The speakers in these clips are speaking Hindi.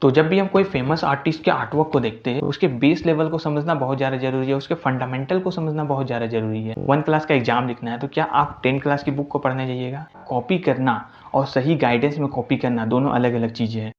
तो जब भी हम कोई फेमस आर्टिस्ट के आर्टवर्क को देखते हैं, उसके बेस लेवल को समझना बहुत ज़्यादा ज़रूरी है, उसके फंडामेंटल को समझना बहुत ज़्यादा ज़रूरी है। 1 क्लास का एग्ज़ाम लिखना है, तो क्या आप 10 क्लास की बुक को पढ़ने जाइएगा? कॉपी करना और सही गाइडेंस में कॉपी करना दोनों अलग-अलग चीज़ें हैं।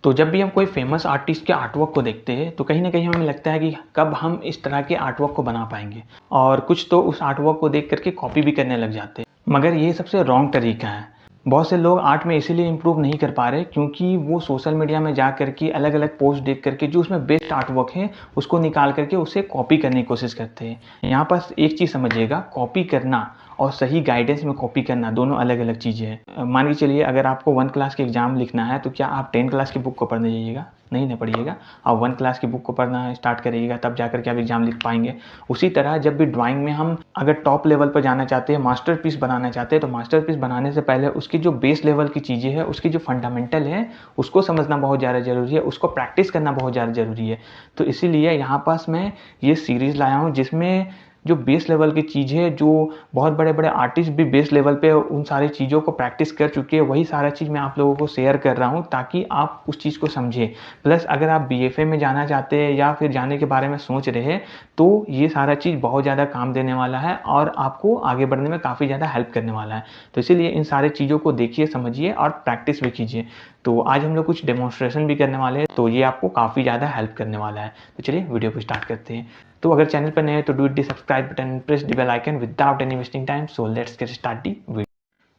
तो जब भी हम कोई फेमस आर्टिस्ट के आर्टवर्क को देखते हैं, तो कहीं न कहीं हमें लगता है कि कब हम इस तरह के आर्टवर्क को बना पाएँगे, और कुछ तो उस आर्टवर्क को देख कर के कॉपी भी करने लग जाते हैं। मगर ये सबसे रॉन्ग तरीका है। बहुत से लोग आर्ट में इसीलिए इम्प्रूव नहीं कर पा रहे क्योंकि वो सोशल मीडिया में जा कर के अलग-अलग पोस्ट देख कर के जो उसमें बेस्ट आर्टवर्क है, उसको निकाल कर के उसे कॉपी करने की कोशिश करते हैं। यहाँ पर एक चीज़ समझिएगा, कॉपी करना और सही गाइडेंस में कॉपी करना दोनों अलग-अलग चीज़ें हैं। मान के चलिए, अगर आपको 1 क्लास के एग्ज़ाम लिखना है, तो क्या आप 10 क्लास की बुक को पढ़ने जाइएगा? नहीं ना पढ़िएगा। आप 1 क्लास की बुक को पढ़ना स्टार्ट करिएगा, तब जाकर के आप एग्ज़ाम लिख पाएँगे। उसी तरह जब भी ड्राइंग में हम अगर टॉप लेवल पर जाना चाहते हैं, मास्टरपीस बनाना चाहते हैं, तो मास्टरपीस बनाने से पहले उसकी जो बेस लेवल की चीज़ें हैं, उसकी जो फंडामेंटल है, उसको समझना बहुत ज़्यादा ज़रूरी है, उसको प्रैक्टिस करना बहुत ज़्यादा ज़रूरी है। तो इसीलिए यहाँ पास मैं ये सीरीज़ लाया हूँ जिसमें जो बेस लेवल की चीज़ है, जो बहुत बड़े-बड़े आर्टिस्ट भी बेस लेवल पे उन सारी चीज़ों को प्रैक्टिस कर चुके हैं, वही सारा चीज़ मैं आप लोगों को शेयर कर रहा हूँ ताकि आप उस चीज़ को समझें। प्लस अगर आप बीएफए में जाना चाहते हैं या फिर जाने के बारे में सोच रहे हैं, तो ये सारा चीज़ बहुत ज़्यादा काम देने वाला है और आपको आगे बढ़ने में काफ़ी ज़्यादा हेल्प करने वाला है। तो इसीलिए इन सारी चीज़ों को देखिए, समझिए और प्रैक्टिस भी कीजिए। तो आज हम लोग कुछ डेमोन्स्ट्रेशन भी करने वाले हैं, तो ये आपको काफ़ी ज़्यादा हेल्प करने वाला है। तो चलिए वीडियो को स्टार्ट करते हैं। तो अगर चैनल पर नए हैं तो do it the subscribe button and press the bell icon without any wasting time. So let's get start the video.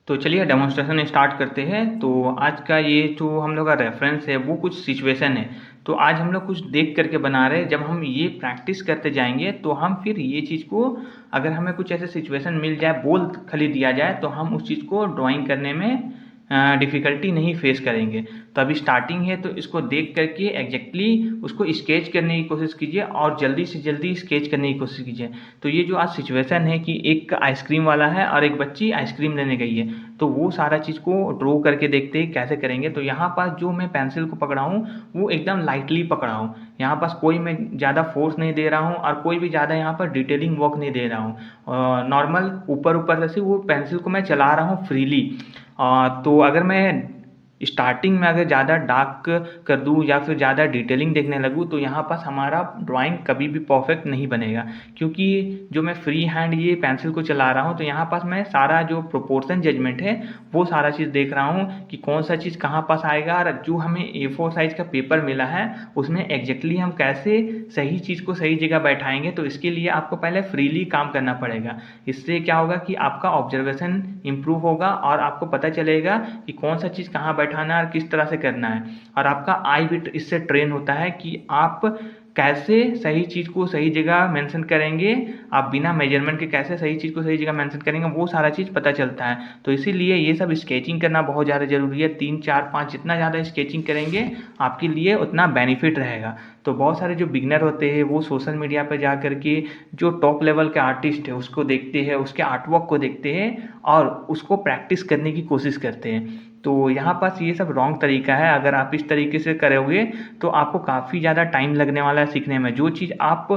तो चलिए डेमोन्स्ट्रेशन स्टार्ट करते हैं। तो आज का ये जो हम लोग का रेफरेंस है वो कुछ सिचुएशन है। तो आज हम लोग कुछ देख करके बना रहे हैं। जब हम ये प्रैक्टिस करते जाएंगे तो हम फिर ये चीज़ को, अगर हमें कुछ ऐसे सिचुएशन मिल जाए, बोल खाली दिया जाए, तो हम उस चीज़ को ड्राइंग करने में डिफ़िकल्टी नहीं फेस करेंगे। तो अभी स्टार्टिंग है, तो इसको देख करके एग्जैक्टली उसको स्केच करने की कोशिश कीजिए और जल्दी से जल्दी स्केच करने की कोशिश कीजिए। तो ये जो आज सिचुएशन है कि एक आइसक्रीम वाला है और एक बच्ची आइसक्रीम लेने गई है, तो वो सारा चीज़ को ड्रॉ करके देखते हैं कैसे करेंगे। तो यहाँ पास जो मैं पेंसिल को पकड़ा हूँ वो एकदम लाइटली पकड़ा हूँ। यहाँ पास कोई मैं ज़्यादा फोर्स नहीं दे रहा हूँ और कोई भी ज़्यादा यहाँ पर डिटेलिंग वर्क नहीं दे रहा हूँ। नॉर्मल ऊपर ऊपर से वो पेंसिल को मैं चला रहा हूँ फ्रीली। तो अगर मैं स्टार्टिंग में अगर ज़्यादा डार्क कर दूँ या फिर ज़्यादा डिटेलिंग देखने लगूँ, तो यहाँ पास हमारा ड्राइंग कभी भी परफेक्ट नहीं बनेगा। क्योंकि जो मैं फ्री हैंड ये पेंसिल को चला रहा हूँ, तो यहाँ पास मैं सारा जो प्रोपोर्शन जजमेंट है वो सारा चीज़ देख रहा हूँ कि कौन सा चीज़ कहाँ पास आएगा, और जो हमें A4 साइज़ का पेपर मिला है उसमें एग्जैक्टली हम कैसे सही चीज़ को सही जगह बैठाएंगे। तो इसके लिए आपको पहले फ्रीली काम करना पड़ेगा। इससे क्या होगा कि आपका ऑब्जर्वेशन इम्प्रूव होगा और आपको पता चलेगा कि कौन सा चीज़ कहाँ बैठाना है और किस तरह से करना है। और आपका आई भी इससे ट्रेन होता है कि आप कैसे सही चीज़ को सही जगह मेंशन करेंगे, आप बिना मेजरमेंट के कैसे सही चीज़ को सही जगह मेंशन करेंगे, वो सारा चीज़ पता चलता है। तो इसीलिए ये सब स्केचिंग करना बहुत ज़्यादा ज़रूरी है। 3 4 5 जितना ज़्यादा स्केचिंग करेंगे आपके लिए उतना बेनिफिट रहेगा। तो बहुत सारे जो बिगनर होते हैं वो सोशल मीडिया पर जा कर के जो टॉप लेवल के आर्टिस्ट है उसको देखते हैं, उसके आर्टवर्क को देखते हैं और उसको प्रैक्टिस करने की कोशिश करते हैं। तो यहाँ पास ये सब रॉन्ग तरीका है। अगर आप इस तरीके से करोगे तो आपको काफ़ी ज़्यादा टाइम लगने वाला है सीखने में। जो चीज़ आप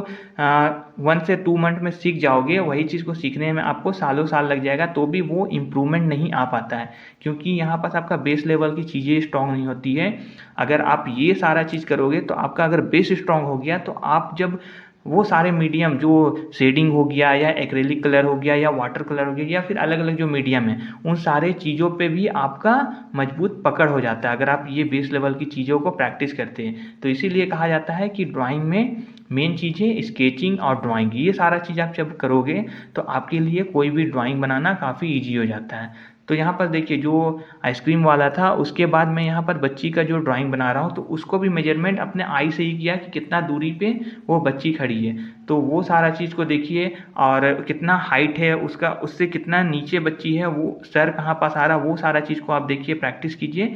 1 से 2 मंथ में सीख जाओगे, वही चीज़ को सीखने में आपको सालों साल लग जाएगा, तो भी वो इम्प्रूवमेंट नहीं आ पाता है क्योंकि यहाँ पास आपका बेस लेवल की चीज़ें स्ट्रॉन्ग नहीं होती है। अगर आप ये सारा चीज़ करोगे तो आपका अगर बेस स्ट्रॉन्ग हो गया, तो आप जब वो सारे मीडियम जो शेडिंग हो गया या एक्रेलिक कलर हो गया या वाटर कलर हो गया या फिर अलग अलग जो मीडियम है, उन सारे चीज़ों पे भी आपका मजबूत पकड़ हो जाता है अगर आप ये बेस लेवल की चीज़ों को प्रैक्टिस करते हैं। तो इसीलिए कहा जाता है कि ड्राइंग में मेन चीज़ें स्केचिंग और ड्राइंग, ये सारा चीज़ आप जब करोगे तो आपके लिए कोई भी ड्राइंग बनाना काफ़ी ईजी हो जाता है। तो यहाँ पर देखिए, जो आइसक्रीम वाला था उसके बाद मैं यहाँ पर बच्ची का जो ड्राइंग बना रहा हूँ, तो उसको भी मेजरमेंट अपने आई से ही किया कि कितना दूरी पे वो बच्ची खड़ी है। तो वो सारा चीज़ को देखिए और कितना हाइट है उसका, उससे कितना नीचे बच्ची है, वो सर कहाँ पास आ रहा, वो सारा चीज़ को आप देखिए, प्रैक्टिस कीजिए।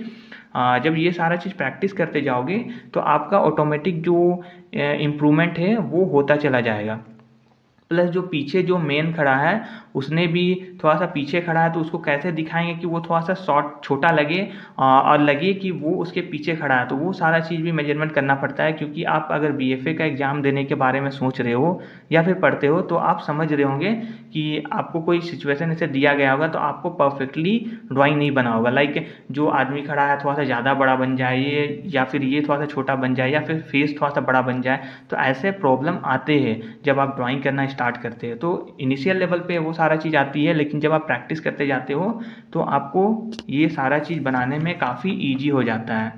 जब ये सारा चीज़ प्रैक्टिस करते जाओगे तो आपका ऑटोमेटिक जो इम्प्रूवमेंट है वो होता चला जाएगा। प्लस जो पीछे जो मेन खड़ा है उसने भी थोड़ा सा पीछे खड़ा है, तो उसको कैसे दिखाएंगे कि वो थोड़ा सा शॉर्ट छोटा लगे और लगे कि वो उसके पीछे खड़ा है। तो वो सारा चीज़ भी मेजरमेंट करना पड़ता है, क्योंकि आप अगर बीएफए का एग्ज़ाम देने के बारे में सोच रहे हो या फिर पढ़ते हो तो आप समझ रहे होंगे कि आपको कोई सिचुएशन ऐसे दिया गया होगा तो आपको परफेक्टली ड्राइंग नहीं बना होगा। लाइक जो आदमी खड़ा है थोड़ा सा ज़्यादा बड़ा बन जाए ये, या फिर ये थोड़ा सा छोटा बन जाए, या फिर फेस थोड़ा सा बड़ा बन जाए। तो ऐसे प्रॉब्लम आते हैं जब आप ड्राइंग करना स्टार्ट करते हैं। तो इनिशियल लेवल पे वो सारा चीज़ आती है, लेकिन जब आप प्रैक्टिस करते जाते हो तो आपको ये सारा चीज़ बनाने में काफ़ी ईजी हो जाता है।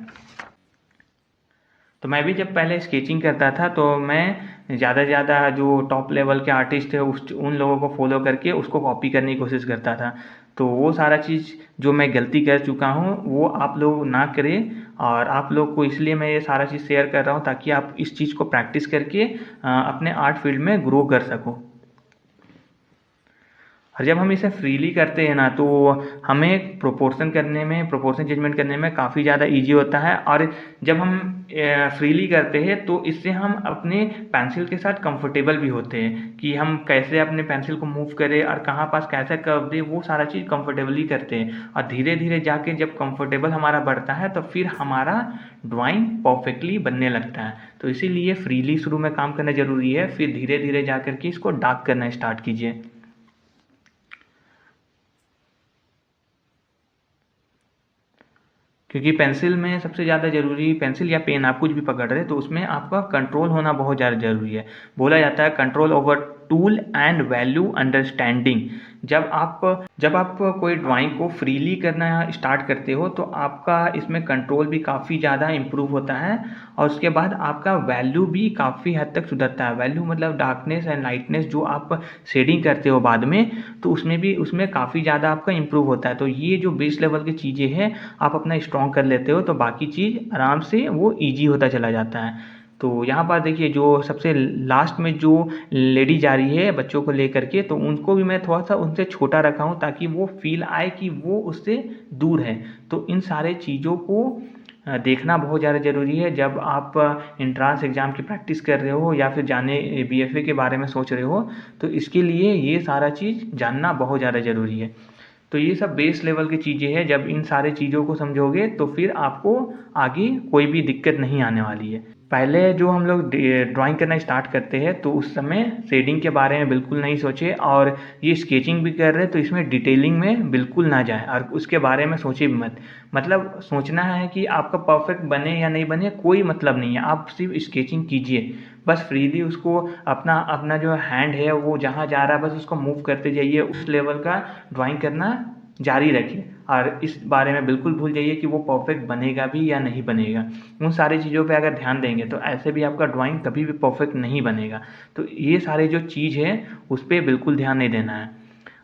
तो मैं भी जब पहले स्केचिंग करता था तो मैं ज़्यादा से ज़्यादा जो टॉप लेवल के आर्टिस्ट थे उन लोगों को फॉलो करके उसको कॉपी करने की कोशिश करता था। तो वो सारा चीज़ जो मैं गलती कर चुका हूँ वो आप लोग ना करें, और आप लोग को इसलिए मैं ये सारा चीज़ शेयर कर रहा हूँ ताकि आप इस चीज़ को प्रैक्टिस करके अपने आर्ट फील्ड में ग्रो कर सको। और जब हम इसे फ्रीली करते हैं ना तो हमें प्रोपोर्शन जजमेंट करने में काफ़ी ज़्यादा इजी होता है। और जब हम फ्रीली करते हैं तो इससे हम अपने पेंसिल के साथ कंफर्टेबल भी होते हैं कि हम कैसे अपने पेंसिल को मूव करें और कहाँ पास कैसे कर्व दे, वो सारा चीज़ कंफर्टेबली करते हैं। और धीरे धीरे जाके जब कंफर्टेबल हमारा बढ़ता है तो फिर हमारा ड्राइंग परफेक्टली बनने लगता है। तो इसीलिए फ्रीली शुरू में काम करना ज़रूरी है, फिर धीरे धीरे जा करके इसको डार्क करना स्टार्ट कीजिए। क्योंकि पेंसिल में सबसे ज़्यादा ज़रूरी, पेंसिल या पेन आप कुछ भी पकड़ रहे हैं तो उसमें आपका कंट्रोल होना बहुत ज़्यादा ज़रूरी है। बोला जाता है control over tool and value understanding. जब आप कोई ड्राइंग को फ्रीली करना स्टार्ट करते हो तो आपका इसमें कंट्रोल भी काफ़ी ज़्यादा इम्प्रूव होता है, और उसके बाद आपका वैल्यू भी काफ़ी हद तक सुधरता है। वैल्यू मतलब डार्कनेस एंड लाइटनेस जो आप शेडिंग करते हो बाद में, तो उसमें काफ़ी ज़्यादा आपका इम्प्रूव होता है। तो ये जो बेस लेवल की चीज़ें हैं आप अपना स्ट्रॉन्ग कर लेते हो तो बाकी चीज़ आराम से वो ईजी होता चला जाता है। तो यहाँ पर देखिए जो सबसे लास्ट में जो लेडी जा रही है बच्चों को लेकर के, तो उनको भी मैं थोड़ा सा उनसे छोटा रखा हूँ ताकि वो फील आए कि वो उससे दूर है। तो इन सारे चीज़ों को देखना बहुत ज़्यादा ज़रूरी है जब आप एंट्रांस एग्ज़ाम की प्रैक्टिस कर रहे हो या फिर बीएफए के बारे में सोच रहे हो। तो इसके लिए ये सारा चीज़ जानना बहुत ज़्यादा ज़रूरी है। तो ये सब बेस लेवल की चीज़ें हैं, जब इन सारे चीज़ों को समझोगे तो फिर आपको आगे कोई भी दिक्कत नहीं आने वाली है। पहले जो हम लोग ड्राइंग करना स्टार्ट करते हैं तो उस समय शेडिंग के बारे में बिल्कुल नहीं सोचे, और ये स्केचिंग भी कर रहे हैं तो इसमें डिटेलिंग में बिल्कुल ना जाए और उसके बारे में सोचे भी मत। मतलब सोचना है कि आपका परफेक्ट बने या नहीं बने कोई मतलब नहीं है, आप सिर्फ स्केचिंग कीजिए बस फ्रीली। उसको अपना अपना जो हैंड है वो जहाँ जा रहा है बस उसको मूव करते जाइए, उस लेवल का ड्राइंग करना जारी रखिए, और इस बारे में बिल्कुल भूल जाइए कि वो परफेक्ट बनेगा भी या नहीं बनेगा। उन सारी चीज़ों पे अगर ध्यान देंगे तो ऐसे भी आपका ड्राइंग कभी भी परफेक्ट नहीं बनेगा। तो ये सारे जो चीज़ है उस पर बिल्कुल ध्यान नहीं देना है।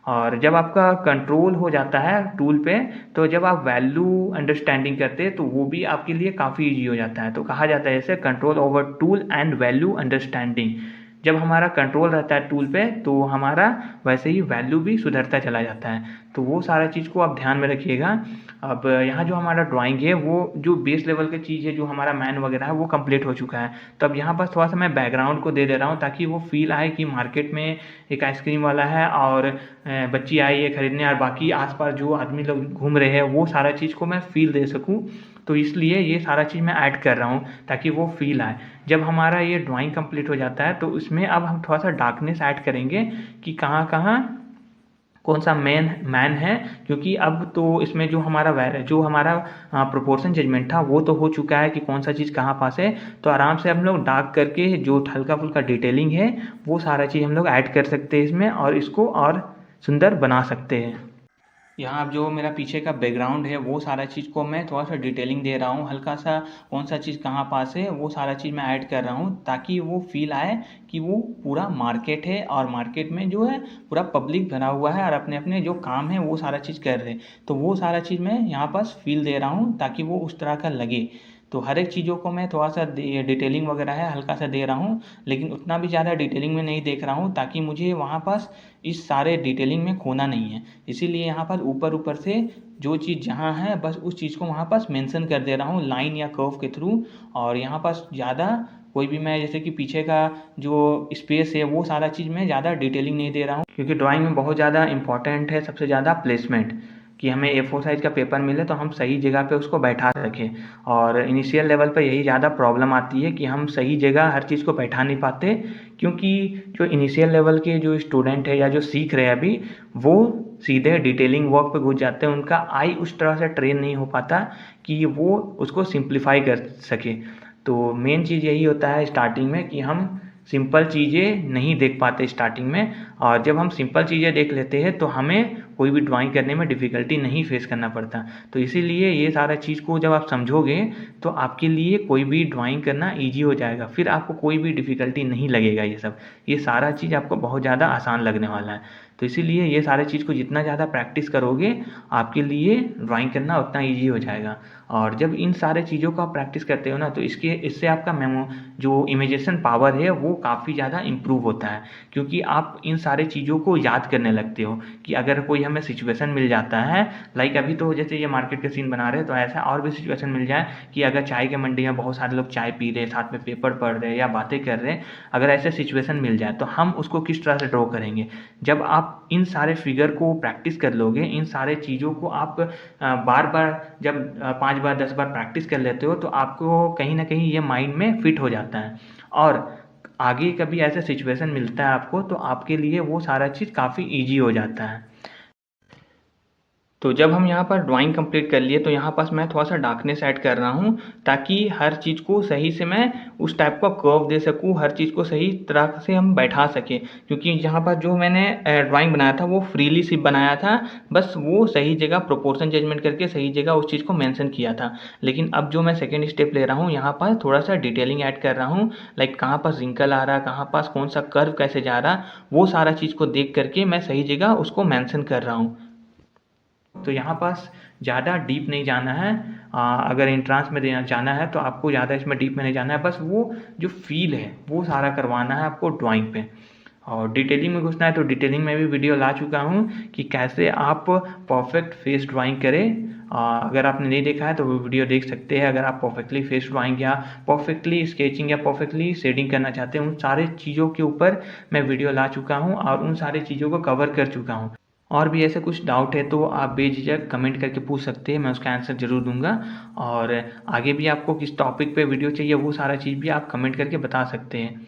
और जब आपका कंट्रोल हो जाता है टूल पे, तो जब आप वैल्यू अंडरस्टैंडिंग करते हैं तो वो भी आपके लिए काफ़ी ईजी हो जाता है। तो कहा जाता है ऐसे control over tool and value understanding. जब हमारा कंट्रोल रहता है टूल पे तो हमारा वैसे ही वैल्यू भी सुधरता चला जाता है। तो वो सारा चीज़ को आप ध्यान में रखिएगा। अब यहाँ जो हमारा ड्राइंग है वो जो बेस लेवल की चीज़ है, जो हमारा मैन वगैरह है वो कंप्लीट हो चुका है। तो अब यहाँ पर थोड़ा सा मैं बैकग्राउंड को दे दे रहा हूँ ताकि वो फील आए कि मार्केट में एक आइसक्रीम वाला है और बच्ची आई है खरीदने और बाकी आसपास जो आदमी लोग घूम रहे हैं, वो सारा चीज़ को मैं फील दे सकूँ। तो इसलिए ये सारा चीज़ मैं ऐड कर रहा हूँ ताकि वो फील आए। जब हमारा ये ड्राइंग कंप्लीट हो जाता है तो इसमें अब हम थोड़ा सा डार्कनेस ऐड करेंगे कि कहाँ कहाँ कौन सा मैन है, क्योंकि अब तो इसमें जो हमारा प्रोपोर्शन जजमेंट था वो तो हो चुका है कि कौन सा चीज़ कहाँ पास है। तो आराम से हम लोग डार्क करके जो हल्का फुल्का डिटेलिंग है वो सारा चीज़ हम लोग ऐड कर सकते हैं इसमें, और इसको और सुंदर बना सकते हैं। यहाँ अब जो मेरा पीछे का बैकग्राउंड है वो सारा चीज़ को मैं थोड़ा सा डिटेलिंग दे रहा हूँ, हल्का सा कौन सा चीज़ कहाँ पास है वो सारा चीज़ मैं ऐड कर रहा हूँ ताकि वो फील आए कि वो पूरा मार्केट है और मार्केट में जो है पूरा पब्लिक भरा हुआ है और अपने अपने जो काम है वो सारा चीज़ कर रहे हैं। तो वो सारा चीज़ मैं यहाँ पास फील दे रहा हूँ ताकि वो उस तरह का लगे। तो हर एक चीज़ों को मैं थोड़ा सा डिटेलिंग वगैरह है हल्का सा दे रहा हूँ, लेकिन उतना भी ज़्यादा डिटेलिंग में नहीं देख रहा हूँ ताकि मुझे वहाँ पास इस सारे डिटेलिंग में खोना नहीं है। इसीलिए यहाँ पर ऊपर ऊपर से जो चीज़ जहाँ है बस उस चीज़ को वहाँ पास मेंशन कर दे रहा हूँ लाइन या कर्व के थ्रू, और यहाँ पास ज़्यादा कोई भी मैं जैसे कि पीछे का जो स्पेस है वो सारा चीज़ मैं ज़्यादा डिटेलिंग नहीं दे रहा हूँ, क्योंकि ड्राइंग में बहुत ज़्यादा इंपॉर्टेंट है सबसे ज़्यादा प्लेसमेंट, कि हमें A4 साइज़ का पेपर मिले तो हम सही जगह पे उसको बैठा सकें। और इनिशियल लेवल पे यही ज़्यादा प्रॉब्लम आती है कि हम सही जगह हर चीज़ को बैठा नहीं पाते, क्योंकि जो इनिशियल लेवल के जो स्टूडेंट है या जो सीख रहे हैं अभी, वो सीधे डिटेलिंग वर्क पे घुस जाते हैं। उनका आई उस तरह से ट्रेन नहीं हो पाता कि वो उसको सिंप्लीफाई कर सके। तो मेन चीज़ यही होता है स्टार्टिंग में कि हम सिंपल चीज़ें नहीं देख पाते स्टार्टिंग में, और जब हम सिंपल चीज़ें देख लेते हैं तो हमें कोई भी ड्राइंग करने में डिफ़िकल्टी नहीं फेस करना पड़ता। तो इसीलिए ये सारा चीज़ को जब आप समझोगे तो आपके लिए कोई भी ड्राइंग करना ईजी हो जाएगा, फिर आपको कोई भी डिफ़िकल्टी नहीं लगेगा। ये सारा चीज़ आपको बहुत ज़्यादा आसान लगने वाला है। तो इसीलिए ये सारे चीज़ को जितना ज़्यादा प्रैक्टिस करोगे आपके लिए ड्राइंग करना उतना ईजी हो जाएगा। और जब इन सारे चीज़ों को आप प्रैक्टिस करते हो ना, तो इससे आपका जो इमेजिनेशन पावर है वो काफ़ी ज़्यादा इम्प्रूव होता है, क्योंकि आप इन सारे चीज़ों को याद करने लगते हो कि अगर कोई हमें सिचुएशन मिल जाता है, लाइक अभी तो जैसे ये मार्केट का सीन बना रहे हैं, तो ऐसा और भी सिचुएशन मिल जाए कि अगर चाय के मंडी में बहुत सारे लोग चाय पी रहे हैं, साथ में पेपर पढ़ रहे हैं या बातें कर रहे हैं, अगर ऐसे सिचुएशन मिल जाए तो हम उसको किस तरह से ड्रॉ करेंगे। जब आप इन सारे फिगर को प्रैक्टिस कर लोगे, इन सारे चीज़ों को आप बार बार जब 5 बार 10 बार प्रैक्टिस कर लेते हो, तो आपको कहीं ना कहीं ये माइंड में फिट हो जाता है, और आगे कभी ऐसा सिचुएशन मिलता है आपको तो आपके लिए वो सारा चीज़ काफ़ी ईजी हो जाता है। तो जब हम यहाँ पर ड्राइंग कंप्लीट कर लिए तो यहाँ पास मैं थोड़ा सा डार्कनेस ऐड कर रहा हूँ, ताकि हर चीज़ को सही से मैं उस टाइप का कर्व दे सकूँ, हर चीज़ को सही तरह से हम बैठा सकें। क्योंकि यहाँ पर जो मैंने ड्राइंग बनाया था वो फ्रीली सिर्फ बनाया था, बस वो सही जगह प्रोपोर्शन जजमेंट करके सही जगह उस चीज़ को मेंशन किया था। लेकिन अब जो मैं सेकेंड स्टेप ले रहा हूँ, यहाँ पर थोड़ा सा डिटेलिंग ऐड कर रहा हूँ, लाइक कहाँ पर रिंकल आ रहा, कहाँ पास कौन सा कर्व कैसे जा रहा, वो सारा चीज़ को देख करके मैं सही जगह उसको मेंशन कर रहा हूँ। तो यहाँ पास ज़्यादा डीप नहीं जाना है। अगर एंट्रांस में देना जाना है तो आपको ज़्यादा इसमें डीप में नहीं जाना है, बस वो जो फील है वो सारा करवाना है आपको ड्राइंग पे। और डिटेलिंग में घुसना है तो डिटेलिंग में भी वीडियो ला चुका हूँ कि कैसे आप परफेक्ट फेस ड्राइंग करें। अगर आपने नहीं देखा है तो वो वीडियो देख सकते हैं। अगर आप परफेक्टली फेस ड्राइंग या परफेक्टली स्केचिंग या परफेक्टली शेडिंग करना चाहते हैं, उन सारे चीज़ों के ऊपर मैं वीडियो ला चुका हूँ और उन सारी चीज़ों को कवर कर चुका हूँ। और भी ऐसे कुछ डाउट है तो आप बेझिझक कमेंट करके पूछ सकते हैं, मैं उसका आंसर ज़रूर दूंगा। और आगे भी आपको किस टॉपिक पे वीडियो चाहिए वो सारा चीज़ भी आप कमेंट करके बता सकते हैं।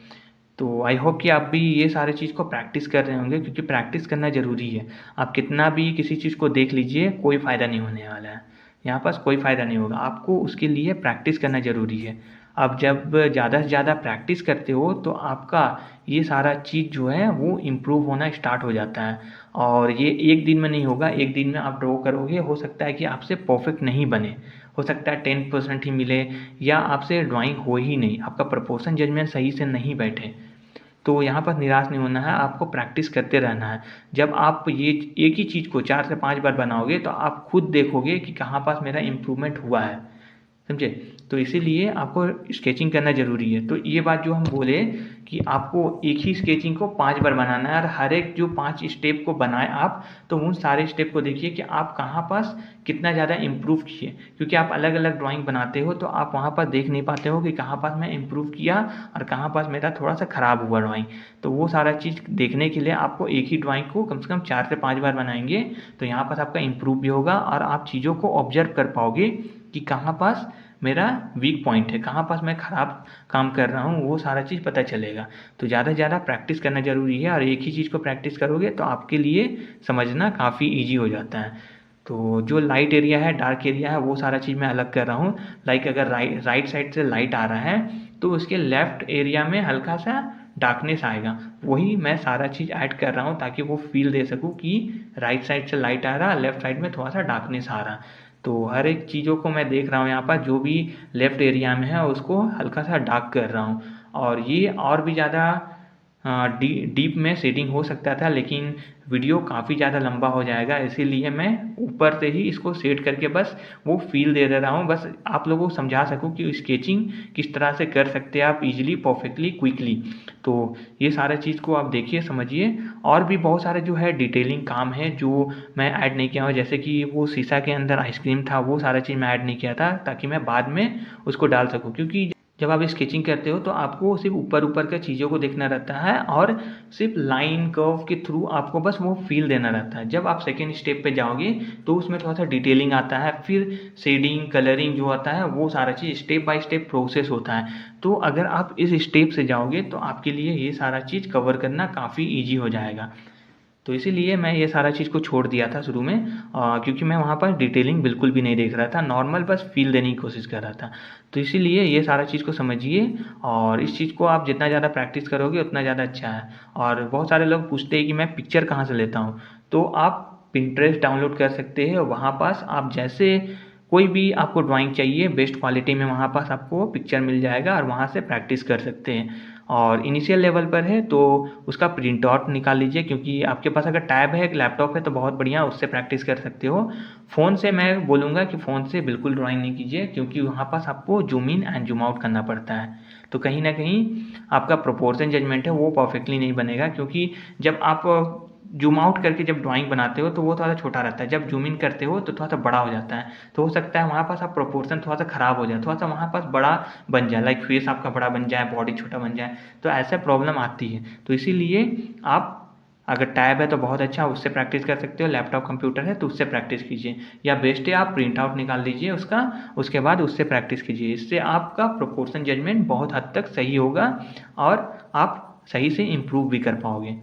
तो आई होप कि आप भी ये सारे चीज़ को प्रैक्टिस कर रहे होंगे, क्योंकि प्रैक्टिस करना ज़रूरी है। आप कितना भी किसी चीज़ को देख लीजिए, कोई फ़ायदा नहीं होने वाला है, यहाँ पास कोई फ़ायदा नहीं होगा। आपको उसके लिए प्रैक्टिस करना ज़रूरी है। अब जब ज़्यादा से ज़्यादा प्रैक्टिस करते हो तो आपका ये सारा चीज़ जो है वो इम्प्रूव होना स्टार्ट हो जाता है। और ये एक दिन में नहीं होगा, एक दिन में आप ड्रॉ करोगे, हो सकता है कि आपसे परफेक्ट नहीं बने, हो सकता है 10% ही मिले, या आपसे ड्राइंग हो ही नहीं, आपका प्रपोर्शन जजमेंट सही से नहीं बैठे। तो यहाँ पर निराश नहीं होना है, आपको प्रैक्टिस करते रहना है। जब आप ये एक ही चीज़ को 4 से 5 बार बनाओगे तो आप खुद देखोगे कि कहाँ पास मेरा इम्प्रूवमेंट हुआ है, समझे। तो इसीलिए आपको स्केचिंग करना ज़रूरी है। तो ये बात जो हम बोले कि आपको एक ही स्केचिंग को 5 बार बनाना है, और हर एक जो 5 स्टेप को बनाए आप, तो उन सारे स्टेप को देखिए कि आप कहाँ पास कितना ज़्यादा इम्प्रूव किए। क्योंकि आप अलग अलग ड्राइंग बनाते हो तो आप वहाँ पर देख नहीं पाते हो कि कहाँ पास मैं इम्प्रूव किया और कहाँ पास मेरा थोड़ा सा ख़राब हुआ ड्राइंग। तो वो सारा चीज़ देखने के लिए आपको एक ही ड्राइंग को कम से कम 4 से 5 बार बनाएंगे, तो यहाँ पास आपका इम्प्रूव भी होगा और आप चीज़ों को ऑब्जर्व कर पाओगे कि कहाँ पास मेरा वीक पॉइंट है, कहाँ पास मैं ख़राब काम कर रहा हूँ, वो सारा चीज़ पता चलेगा। तो ज़्यादा से ज़्यादा प्रैक्टिस करना ज़रूरी है, और एक ही चीज़ को प्रैक्टिस करोगे तो आपके लिए समझना काफ़ी ईजी हो जाता है। तो जो लाइट एरिया है, डार्क एरिया है, वो सारा चीज़ मैं अलग कर रहा हूँ। लाइक अगर राइट साइड से लाइट आ रहा है तो उसके लेफ़्ट एरिया में हल्का सा डार्कनेस आएगा, वही मैं सारा चीज़ ऐड कर रहा हूँ ताकि वो फील दे सकूँ कि राइट साइड से लाइट आ रहा, लेफ़्ट साइड में थोड़ा सा डार्कनेस आ रहा। तो हर एक चीज़ों को मैं देख रहा हूँ यहाँ पर, जो भी लेफ़्ट एरिया में है उसको हल्का सा डार्क कर रहा हूँ। और ये और भी ज़्यादा डीप में शेडिंग हो सकता था, लेकिन वीडियो काफ़ी ज़्यादा लंबा हो जाएगा, इसीलिए मैं ऊपर से ही इसको सेट करके बस वो फील दे रहा हूँ, बस आप लोगों को समझा सकूँ कि स्केचिंग किस तरह से कर सकते हैं आप इजीली, परफेक्टली, क्विकली। तो ये सारा चीज़ को आप देखिए, समझिए। और भी बहुत सारे जो है डिटेलिंग काम है जो मैं ऐड नहीं किया हूँ, जैसे कि वो शीशा के अंदर आइसक्रीम था, वो सारा चीज़ मैं ऐड नहीं किया था ताकि मैं बाद में उसको डाल सकूँ। क्योंकि जब आप स्केचिंग करते हो तो आपको सिर्फ ऊपर ऊपर के चीज़ों को देखना रहता है और सिर्फ लाइन कर्व के थ्रू आपको बस वो फील देना रहता है। जब आप सेकेंड स्टेप पे जाओगे तो उसमें थोड़ा सा डिटेलिंग आता है, फिर शेडिंग कलरिंग जो आता है वो सारा चीज़ स्टेप बाय स्टेप प्रोसेस होता है। तो अगर आप इस स्टेप से जाओगे तो आपके लिए ये सारा चीज़ कवर करना काफ़ी ईजी हो जाएगा। तो इसीलिए मैं ये सारा चीज़ को छोड़ दिया था शुरू में, क्योंकि मैं वहाँ पर डिटेलिंग बिल्कुल भी नहीं देख रहा था, नॉर्मल बस फील देने की कोशिश कर रहा था। तो इसीलिए ये सारा चीज़ को समझिए और इस चीज़ को आप जितना ज़्यादा प्रैक्टिस करोगे उतना ज़्यादा अच्छा है। और बहुत सारे लोग पूछते हैं कि मैं पिक्चर कहाँ से लेता हूँ, तो आप पिंटरेस्ट डाउनलोड कर सकते हैं। वहाँ पास आप जैसे कोई भी आपको ड्राइंग चाहिए बेस्ट क्वालिटी में वहाँ पास आपको पिक्चर मिल जाएगा और वहाँ से प्रैक्टिस कर सकते हैं। और इनिशियल लेवल पर है तो उसका प्रिंट आउट निकाल लीजिए, क्योंकि आपके पास अगर टैब है, लैपटॉप है तो बहुत बढ़िया, उससे प्रैक्टिस कर सकते हो। फ़ोन से मैं बोलूँगा कि फ़ोन से बिल्कुल ड्राइंग नहीं कीजिए, क्योंकि वहाँ पास आपको zoom in and zoom out करना पड़ता है। तो कहीं ना कहीं आपका प्रोपोर्शन जजमेंट है वो परफेक्टली नहीं बनेगा, क्योंकि जब आप जूम आउट करके जब ड्राइंग बनाते हो तो वो थोड़ा सा छोटा रहता है, जब जूम इन करते हो तो थोड़ा सा बड़ा हो जाता है। तो हो सकता है वहाँ पास आप प्रोपोर्शन थोड़ा सा ख़राब हो जाए, थोड़ा सा वहाँ पास बड़ा बन जाए, लाइक फेस आपका बड़ा बन जाए, बॉडी छोटा बन जाए, तो ऐसा प्रॉब्लम आती है। तो इसीलिए आप अगर टैब है तो बहुत अच्छा, उससे प्रैक्टिस कर सकते हो, लैपटॉप कंप्यूटर है तो उससे प्रैक्टिस कीजिए, या बेस्ट है आप प्रिंट आउट निकाल लीजिए उसका, उसके बाद उससे प्रैक्टिस कीजिए। इससे आपका प्रोपोर्शन जजमेंट बहुत हद तक सही होगा और आप सही से इम्प्रूव भी कर पाओगे।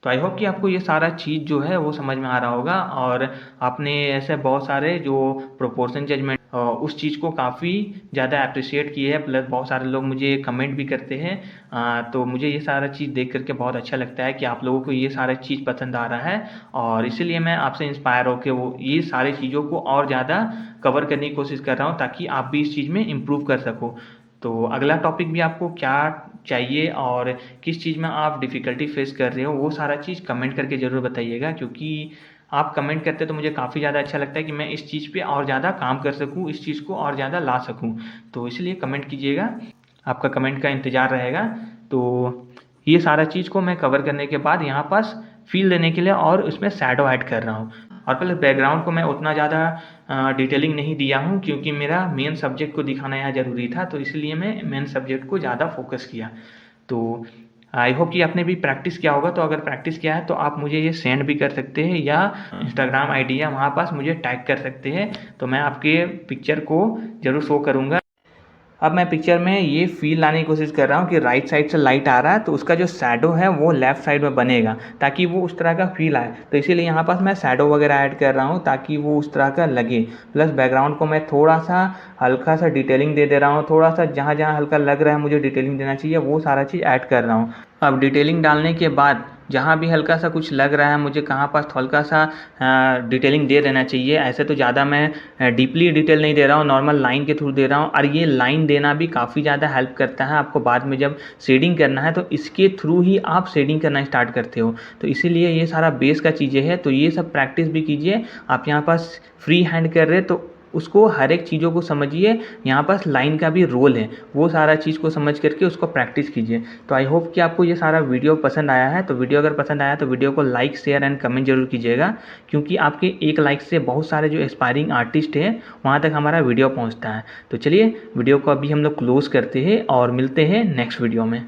तो आई होप कि आपको ये सारा चीज़ जो है वो समझ में आ रहा होगा और आपने ऐसे बहुत सारे जो प्रोपोर्शन जजमेंट उस चीज़ को काफ़ी ज़्यादा अप्रिशिएट किए है, प्लस बहुत सारे लोग मुझे कमेंट भी करते हैं। तो मुझे ये सारा चीज़ देख करके बहुत अच्छा लगता है कि आप लोगों को ये सारा चीज़ पसंद आ रहा है, और इसीलिए मैं आपसे इंस्पायर होकर वो ये सारी चीज़ों को और ज़्यादा कवर करने की कोशिश कर रहा हूँ, ताकि आप भी इस चीज़ में इम्प्रूव कर सको। तो अगला टॉपिक भी आपको क्या चाहिए और किस चीज़ में आप डिफ़िकल्टी फेस कर रहे हो, वो सारा चीज़ कमेंट करके ज़रूर बताइएगा, क्योंकि आप कमेंट करते तो मुझे काफ़ी ज़्यादा अच्छा लगता है कि मैं इस चीज़ पे और ज़्यादा काम कर सकूँ, इस चीज़ को और ज़्यादा ला सकूँ। तो इसलिए कमेंट कीजिएगा, आपका कमेंट का इंतज़ार रहेगा। तो ये सारा चीज़ को मैं कवर करने के बाद यहाँ पास फील देने के लिए और उसमें शैडो ऐड कर रहा हूँ, और प्लस बैकग्राउंड को मैं उतना ज़्यादा डिटेलिंग नहीं दिया हूँ, क्योंकि मेरा मेन सब्जेक्ट को दिखाना यहाँ ज़रूरी था, तो इसलिए मैं मेन सब्जेक्ट को ज़्यादा फोकस किया। तो आई होप कि आपने भी प्रैक्टिस किया होगा। तो अगर प्रैक्टिस किया है तो आप मुझे ये सेंड भी कर सकते हैं, या इंस्टाग्राम आईडी है वहाँ पास मुझे टैग कर सकते हैं, तो मैं आपके पिक्चर को ज़रूर शो करूँगा। अब मैं पिक्चर में ये फील लाने की कोशिश कर रहा हूँ कि राइट साइड से लाइट आ रहा है तो उसका जो शैडो है वो लेफ़्ट साइड में बनेगा, ताकि वो उस तरह का फील आए। तो इसीलिए यहाँ पास मैं शैडो वगैरह ऐड कर रहा हूँ ताकि वो उस तरह का लगे। प्लस बैकग्राउंड को मैं थोड़ा सा हल्का सा डिटेलिंग दे रहा हूँ, थोड़ा सा जहाँ जहाँ हल्का लग रहा है मुझे डिटेलिंग देना चाहिए वो सारा चीज़ ऐड कर रहा हूँ। अब डिटेलिंग डालने के बाद जहाँ भी हल्का सा कुछ लग रहा है मुझे, कहाँ पास हल्का सा डिटेलिंग दे देना चाहिए। ऐसे तो ज़्यादा मैं डीपली डिटेल नहीं दे रहा हूँ, नॉर्मल लाइन के थ्रू दे रहा हूँ, और ये लाइन देना भी काफ़ी ज़्यादा हेल्प करता है आपको। बाद में जब शेडिंग करना है तो इसके थ्रू ही आप शेडिंग करना स्टार्ट करते हो, तो इसीलिए ये सारा बेस का चीज़ें है। तो ये सब प्रैक्टिस भी कीजिए। आप यहाँ पास फ्री हैंड कर रहे तो उसको हर एक चीज़ों को समझिए, यहाँ पास लाइन का भी रोल है, वो सारा चीज़ को समझ करके उसको प्रैक्टिस कीजिए। तो आई होप कि आपको ये सारा वीडियो पसंद आया है। तो वीडियो अगर पसंद आया तो वीडियो को लाइक शेयर एंड कमेंट जरूर कीजिएगा, क्योंकि आपके एक लाइक से बहुत सारे जो एस्पायरिंग आर्टिस्ट हैं वहाँ तक हमारा वीडियो पहुँचता है। तो चलिए वीडियो को अभी हम लोग क्लोज करते हैं और मिलते हैं नेक्स्ट वीडियो में।